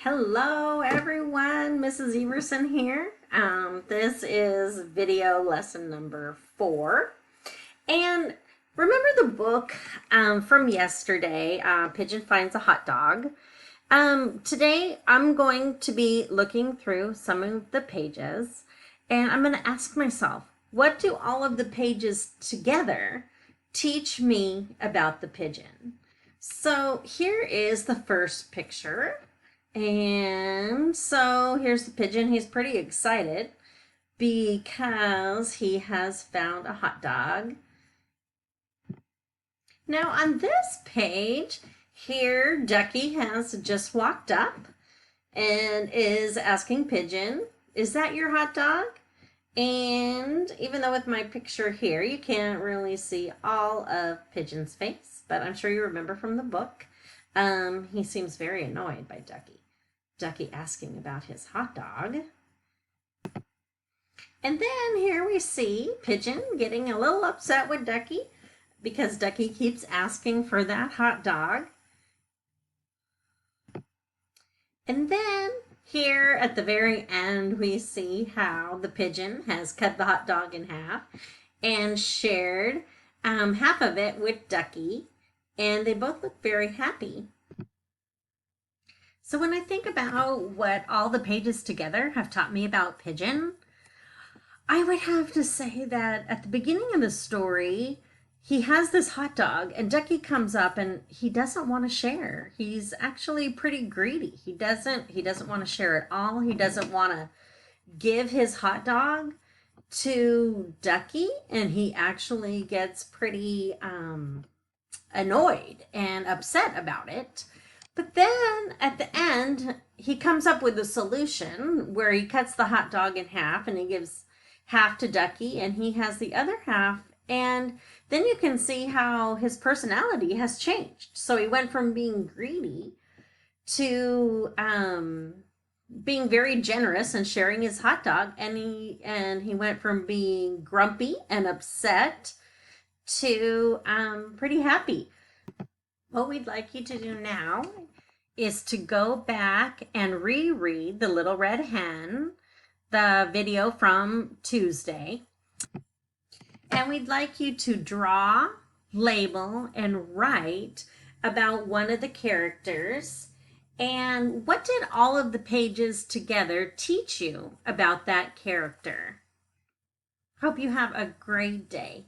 Hello everyone, Mrs. Everson here. This is video lesson number 4. And remember the book from yesterday, Pigeon Finds a Hot Dog. Today I'm going to be looking through some of the pages and I'm going to ask myself, what do all of the pages together teach me about the pigeon? So here is the first picture. And so here's the pigeon. He's pretty excited because he has found a hot dog. Now on this page here, Ducky has just walked up and is asking Pigeon, "Is that your hot dog?" And even though with my picture here, you can't really see all of Pigeon's face, but I'm sure you remember from the book, he seems very annoyed by Ducky asking about his hot dog. And then here we see Pigeon getting a little upset with Ducky because Ducky keeps asking for that hot dog. And then here at the very end, we see how the pigeon has cut the hot dog in half and shared half of it with Ducky, and they both look very happy. So when I think about what all the pages together have taught me about Pigeon, I would have to say that at the beginning of the story, he has this hot dog and Ducky comes up and he doesn't want to share. He's actually pretty greedy. He doesn't want to share at all. He doesn't want to give his hot dog to Ducky, and he actually gets pretty annoyed and upset about it. But then at the end, he comes up with a solution where he cuts the hot dog in half and he gives half to Ducky and he has the other half. And then you can see how his personality has changed. So he went from being greedy to being very generous and sharing his hot dog. And he went from being grumpy and upset to pretty happy. What we'd like you to do now is to go back and reread The Little Red Hen, the video from Tuesday. And we'd like you to draw, label, and write about one of the characters. And what did all of the pages together teach you about that character? Hope you have a great day.